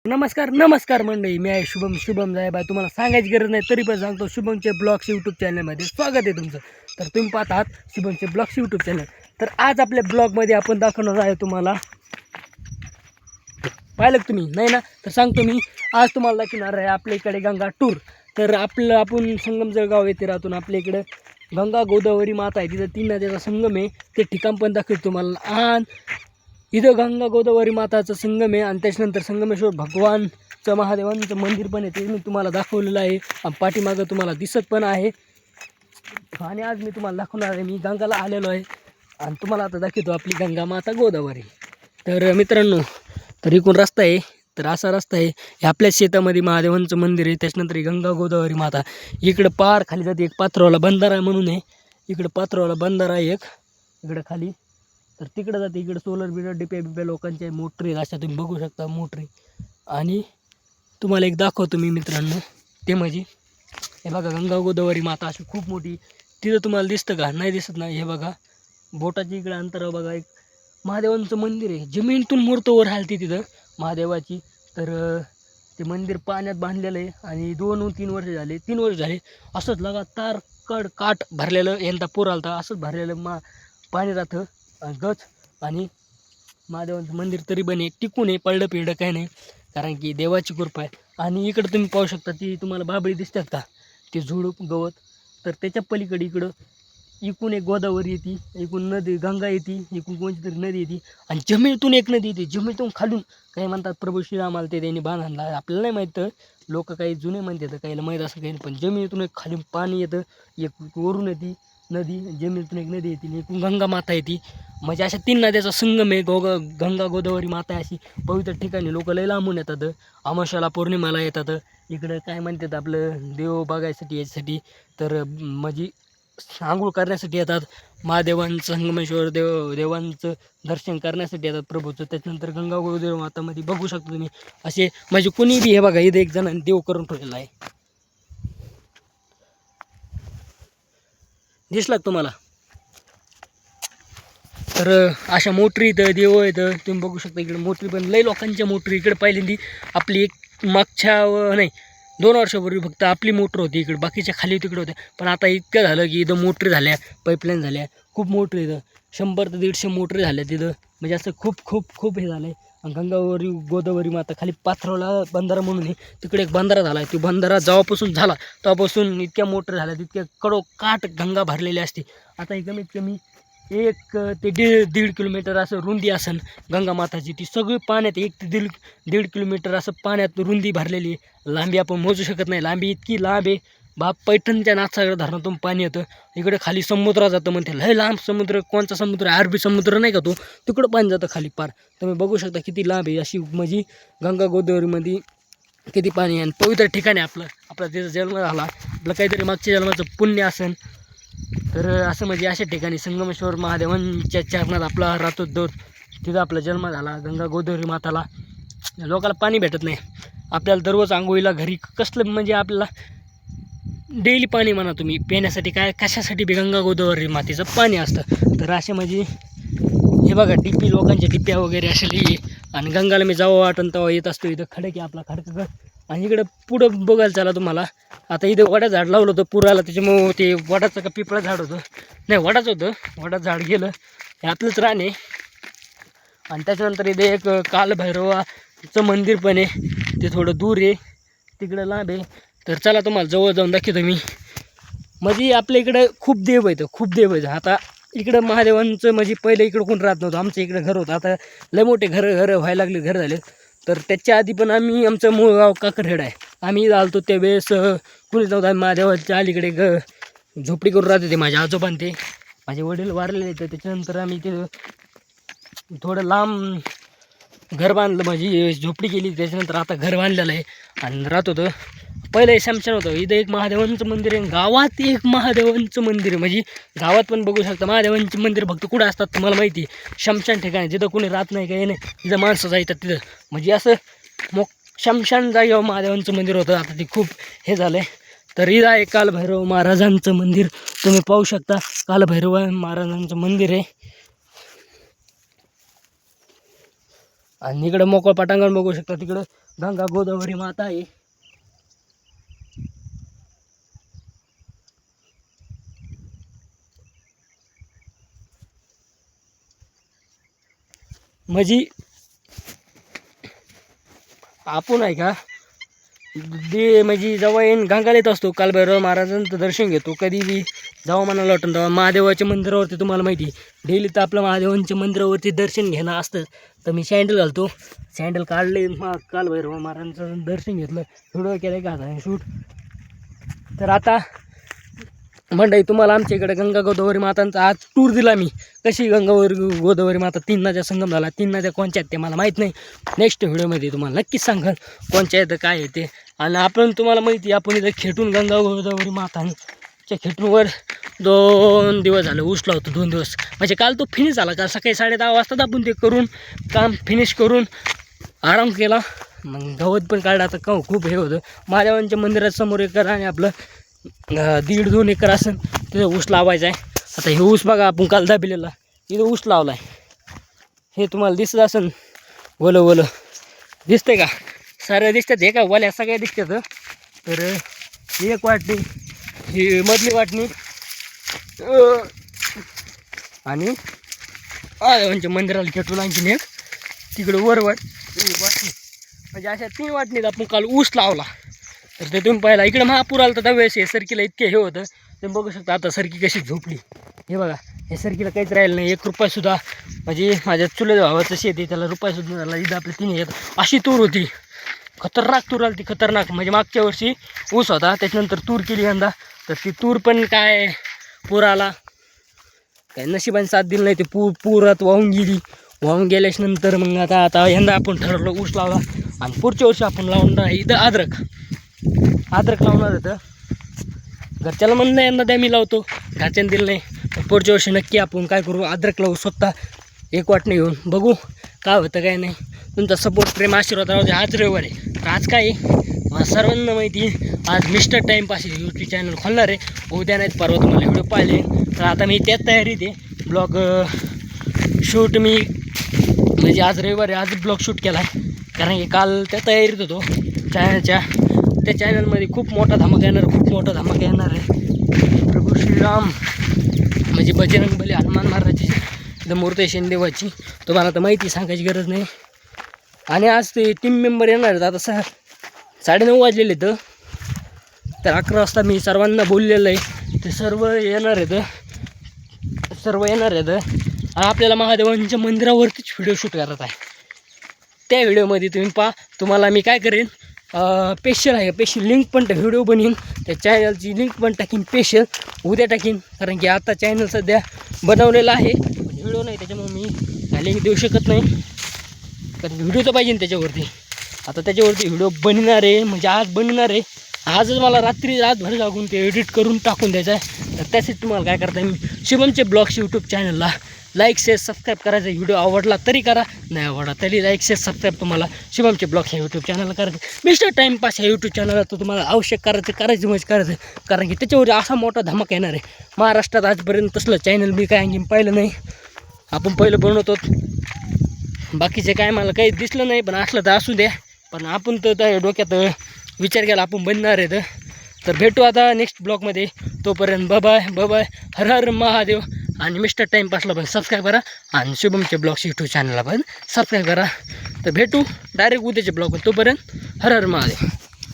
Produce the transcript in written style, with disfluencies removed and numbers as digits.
नमस्कार मंडळी, मी आहे शुभम जायबाय. तुम्हाला सांगायची गरज नाही तरी पण सांगतो, शुभमचे ब्लॉग्स यूट्यूब चॅनलमध्ये स्वागत आहे तुमचं. तर तुम्ही पाहत आहात शुभमचे ब्लॉग्स यूट्यूब चॅनल. तर आज आपल्या ब्लॉगमध्ये आपण दाखवणार आहे तुम्हाला, पाहिलं तुम्ही नाही ना, तर सांगतो मी आज तुम्हाला दाखवणार आहे आपल्या इकडे गंगा टूर. तर आपण संगम जळगाव येथे राहून आपल्या इकडे गंगा गोदावरी माता आहे, तिथं 3 नद्याचा संगम आहे. ते ठिकाण पण दाखवतो तुम्हाला. आणि इथं गंगा गोदावरी माताचं संगम आहे आणि त्याच्यानंतर संगमेश्वर भगवानचं महादेवांचं मंदिर पण आहे, ते मी तुम्हाला दाखवलेलं आहे आणि पाठीमागं तुम्हाला दिसत पण आहे. आणि आज मी तुम्हाला दाखवणार आहे, मी गंगाला आलेलो आहे आणि तुम्हाला आता दाखवतो आपली गंगा माता गोदावरी. तर मित्रांनो, तर इकडून रस्ता आहे, तर असा रस्ता आहे. हे आपल्या शेतामध्ये महादेवांचं मंदिर आहे. त्याच्यानंतर ही गंगा गोदावरी माता इकडं पार खाली जाते. एक पात्रवाला बंधारा म्हणून आहे, इकडं पात्रवाला बंधारा आहे एक इकडं खाली. तर तिकडं जाते, इकडं सोलर बिलर डिप्या लोकांच्या मोटरी अशा तुम्ही बघू शकता मोटरी. आणि तुम्हाला एक दाखवतो मी मित्रांनो, ते म्हणजे हे बघा गंगा गोदावरी माता अशी खूप मोठी. तिथं तुम्हाला दिसतं का? नाही दिसत नाही. हे बघा बोटाची इकडं अंतरावर बघा एक महादेवांचं मंदिर आहे. जमिनीतून मूर्त वर हालते तिथं महादेवाची. तर ते मंदिर पाण्यात बांधलेलं आहे आणि 2-3 वर्ष झाले, 3 वर्ष झाले असंच लगातार काठ भरलेलं. यंदा पूर आलता, असंच भरलेलं पाणी राहतं गच. आणि महादेवांचं मंदिर तरी बने टिकून आहे, पडलं पिढं काय नाही, कारण की देवाची कृपा आहे. आणि इकडं तुम्ही पाहू शकता, ती तुम्हाला बाबळी दिसतात का, ते झुडूप गवत. तर त्याच्या पलीकडे इकडं इकून एक गोदावरी येते, इकून नदी गंगा येते, इकून कोणती तरी नदी येते आणि जमिनीतून एक नदी येते. जमिनीतून खालून काही म्हणतात प्रभू श्रीरामाला ते त्यांनी बाण आणला, आपल्याला नाही माहीत. लोक काही जुने म्हणतात, काहीला माहीत असं काही, पण जमिनीतून एक खालून पाणी येतं, एक वरून येते नदी, जमिनीतून एक नदी येते, एकूण गंगा माता येते. म्हणजे अशा 3 नद्याचा संगम आहे गंगा गोदावरी माता आहे. अशी पवित्र ठिकाणी लोक लय लांबून येतात, अमावस्याला पौर्णिमाला येतात इकडं. काय म्हणतात आपलं देव बघायसाठी याच्यासाठी, तर म्हणजे आंघोळ करण्यासाठी येतात. महादेवांचं संगमेश्वर देवांचं दर्शन करण्यासाठी येतात प्रभूचं. त्याच्यानंतर गंगा गोदावरी मातामध्ये बघू शकता तुम्ही असे, म्हणजे कुणी बी हे बघा इथं एक जणांनी देव करून ठेवलेला आहे, दिसला तुम्हाला. तर अशा मोटरी इथं देव येतं तुम्ही बघू शकता. इकडे मोटरी पण लई लोकांच्या मोटरी इकडे पहिल्यांदी आपली एक मागच्या नाही 2 वर्षापूर्वी फक्त आपली मोटर होती इकडे, बाकीच्या खाली तिकडे होत्या. पण आता इतकं झालं की इथं मोटरी झाल्या, पाईपलाईन झाल्या, खूप मोटरी इथं 100 ते 150 मोटरी झाल्या तिथं. म्हणजे असं खूप खूप खूप हे झालं आहे. गंगावरी गोदावरी माता खाली पाथरवला बंधारा म्हणून आहे, तिकडे एक बंधारा झाला आहे. तो बंधारा जेव्हापासून झाला तेव्हापासून इतक्या मोटर झाल्या, तितक्या काठ गंगा भरलेली असते. आता ही कमीत कमी 1 ते 1.5 किलोमीटर असं रुंदी असेल गंगा माताची. ती सगळी पाण्यात 1 ते 1.5 किलोमीटर असं पाण्यात रुंदी भरलेली आहे. लांबी आपण मोजू शकत नाही, लांबी इतकी लांब आहे. पैठणच्या नाथसागर धरणातून पाणी येतं, इकडे खाली समुद्र जातं म्हणते. लय लांब समुद्र. कोणचा समुद्र? अरबी समुद्र नाही का तो, तिकडं पाणी जातं खाली पार. तुम्ही बघू शकता किती लांब आहे. अशी म्हणजे गंगा गोदावरीमध्ये किती पाणी आहे आणि पवित्र ठिकाणी आपला तिचा जन्म झाला, आपलं काहीतरी मागच्या जन्माचं पुण्य असेल. तर असं म्हणजे अशा ठिकाणी संगमेश्वर महादेवांच्या चरणात आपला राहतो दर, तिथं आपला जन्म झाला. गंगा गोदावरी माताला लोकाला पाणी भेटत नाही, आपल्याला दररोज आंघोळीला घरी कसलं म्हणजे आपल्याला डेली पाणी म्हणा तुम्ही पिण्यासाठी, काय कशासाठी बी गंगा गोदावरी मातेचं पाणी असतं. तर असे म्हणजे हे बघा टिपी, लोकांच्या टिप्या वगैरे असे लिहि. आणि गंगाला मी जेव्हा वाटून तेव्हा येत असतो. इथं खडक आहे आपला खडकं. आणि इकडं पुढं बघायला चला तुम्हाला. आता इथं वडा झाड लावलं होतं पुराला, त्याच्यामुळं ते वडाचं का पिपळा झाड होतं, नाही वडाचं होतं, वडाचं झाड गेलं. हे आपलंच रान आहे. आणि त्याच्यानंतर इथे एक कालभैरवाचं मंदिर पण आहे, ते थोडं दूर आहे, तिकडं लांब आहे. तर चला तुम्हाला जवळ जाऊन दाखवतो मी. म्हणजे आपल्या इकडं खूप देव आहेत. आता इकडं महादेवांचं म्हणजे पहिले इकडं कोण राहत नव्हतं, आमचं इकडं घर होतं. आता लय मोठे घर व्हायला लागले, घर झाले. तर त्याच्या आधी पण आमचं मूळ गाव काकरखेड आहे. आम्ही आलतो त्यावेळेस कुणीच नव्हतं. आम्ही महादेवाच्या अलीकडे झोपडी करून राहत होते माझे आजोबा, ते माझे वडील वारलेले. तर त्याच्यानंतर आम्ही ते थोडं लांब घर बांधलं, माझी झोपडी केली. त्याच्यानंतर आता घर बांधलेलं आहे आणि राहत होतं. पहिलं शमशान होतं. इथं एक महादेवांचं मंदिर आहे, गावात एक महादेवांचं मंदिर आहे. म्हणजे गावात पण बघू शकता महादेवांचे मंदिर फक्त कुठं असतात तुम्हाला माहिती आहे? शमशान ठिकाणी, जिथं कोणी राहत नाही, काही नाही, तिथं माणसं जायतात तिथं. म्हणजे असं शमशान जागेवर महादेवांचं मंदिर होतं. आता ते खूप हे झालं आहे. तर इथं आहे कालभैरव महाराजांचं मंदिर, तुम्ही पाहू शकता. कालभैरव महाराजांचं मंदिर आहे. आणि इकडं मोकळं पटांगण बघू शकता. तिकडं गंगा गोदावरी माता आहे. म्हणजे आपण आहे का म्हणजे जेव्हा येईन गंगाला येत असतो कालभैरव महाराजांचं दर्शन घेतो. कधी बी जेव्हा मनाला वाटून तेव्हा महादेवाच्या मंदिरावरती तुम्हाला माहिती डेली तर आपलं महादेवांच्या मंदिरावरती दर्शन घेणं असतं. तर मी सँडल घालतो, सँडल काढले कालभैरव महाराजांचं दर्शन घेतलं, व्हिडिओ केलं का शूट. तर आता मंडळी तुम्हाला आमच्या इकडे गंगा गोदावरी मातांचा आज टूर दिला मी. कशी गोदावरी माता 3 नद्या संगम झाला. 3 नद्या कोणच्या आहेत ते मला माहीत नाही. नेक्स्ट व्हिडिओमध्ये तुम्हाला नक्कीच सांगाल कोणच्या येतं काय येते. आणि आपण तुम्हाला माहिती आपण इथं खेटून गंगा गोदावरी मातांच्या खेटूनवर 2 दिवस झालं ऊस लावतो. 2 दिवस म्हणजे काल तो फिनिश झाला. काल सकाळी 10:30 वाजता आपण ते करून काम फिनिश करून आराम केला. मग गवत पण काढला. आता खूप हे होतं. महादेवांच्या मंदिरासमोर एकर आणि आपलं 1.5-2 एकर असेल तिथं ऊस लावायचा आहे. आता हे ऊस बघा आपण काल दाबिलेला इथं ऊस लावला आहे. हे तुम्हाला दिसत असेल ओलं ओलं दिसतंय का? सारं दिसतात हे का वल्या सगळ्या दिसतात. तर एक वाटणी ही मधली वाटणी आणि म्हणजे मंदिराला खेटून आणखीन एक तिकडं वर वाटणी म्हणजे अशा 3 वाटणीत आपण काल ऊस लावला. तर ते तुम्ही पाहिला इकडं महापूर आला तर त्यावेळेस हे सरकीला इतके हे होतं. तुम्ही बघू शकता आता सरकी कशी झोपली. हे बघा हे सरकीला काहीच राहिलं नाही. 1 रुपयासुद्धा म्हणजे माझ्या चुलत भावाचं शेत आहे त्याला रुपयासुद्धा झाला. इथं आपले 3 येत अशी तूर होती. खतरनाक तूर आली ती खतरनाक. म्हणजे मागच्या वर्षी ऊस होता त्याच्यानंतर तूर केली यंदा. तर ती तूर पण काय पूर आला काय नशिबाने साथ दिली नाही. ते पुरात वाहून गेली. वाहून गेल्याच्या नंतर मग आता यंदा आपण ठरवलं ऊस लावला. आणि पुढच्या वर्षी आपण लावणार इथं अद्रक लावणार होतं. घरच्याला म्हणणं यंदा द्या मी लावतो, घरच्यांनी दिलं नाही. पुढच्या वर्षी नक्की आपण काय करू अद्रक लावू स्वतः 1 वाटणी घेऊन बघू काय होतं काय नाही. तुमचा सपोर्ट प्रेम आशीर्वाद राहू दे. आज रविवार आहे तर आज काय आहे सर्वांना माहिती आज मिस्टर टाईमपास यूट्यूब चॅनल खोलणार आहे. उद्या नाहीत परवा तुम्हाला व्हिडिओ पाहिले. तर आता मी त्याच तयारीत आहे. ब्लॉग शूट मी म्हणजे आज रविवार आहे आज ब्लॉग शूट केला आहे. कारण की काल त्या तयारीत होतो चॅनलच्या. त्या चॅनलमध्ये खूप मोठा धमाका येणार आहे. प्रभू श्रीराम म्हणजे बजरंग बली हनुमान महाराजाची मूर्ती शेंदेवाची तुम्हाला तर माहिती सांगायची गरज नाही. आणि आज ते टीम मेंबर येणार आहेत. आता 9:30 वाजलेले तर 11 वाजता मी सर्वांना बोललेलं आहे. ते सर्व येणार आहेत. आणि आपल्याला महादेवांच्या मंदिरावरतीच व्हिडिओ शूट करत आहे. त्या व्हिडिओमध्ये तुम्ही पहा. तुम्हाला मी काय करेन स्पेशल लिंक पण व्हिडिओ बनवीन. त्या चॅनलची लिंक पण टाकीन स्पेशल उद्या टाकीन. कारण की आता चॅनल सध्या बनवलेला आहे पण व्हिडिओ नाही त्याच्यामुळे मी लिंक देऊ शकत नाही. कारण व्हिडिओ तर पाहिजे त्याच्यावरती. आता त्याच्यावरती व्हिडिओ बनणार आहे म्हणजे आज बनणार आहे. आजच मला रातभर जागून ते एडिट करून टाकून द्यायचं आहे. तर त्यासाठी तुम्हाला काय करता मी शुभमचे ब्लॉग्स यूट्यूब चॅनलला लाईक शेअर सबस्क्राईब करायचा. व्हिडिओ आवडला तरी करा नाही आवडला तरी लाईक शेअर सबस्क्राईब तुम्हाला शुभमचे ब्लॉग्स ह्या यूट्यूब चॅनलला करायचं. मिस्टर टाईमपास ह्या यूट्यूब चॅनलला तर तुम्हाला आवश्यक करायचं म्हणजे करायचं. कारण की त्याच्यावर असा मोठा धमाका येणार आहे. महाराष्ट्रात आजपर्यंत तसलं चॅनल मी काय आणखी पाहिलं नाही. आपण पहिलं बनवतो बाकीचे काय मला काही दिसलं नाही पण असलं तर असू द्या. पण आपण तर त्या डोक्यात विचार केला आपण बनणार आहे. तर भेटू आता नेक्स्ट ब्लॉगमध्ये. तोपर्यंत बाय हर हर महादेव. आणि मिस्टर टाईमपासला पण सबस्क्राईब करा आणि शुभमचे ब्लॉग्स यूट्यूब चॅनलला पण सबस्क्राईब करा. तर भेटू डायरेक्ट उद्याच्या ब्लॉगवर. तोपर्यंत हर हर महादेव.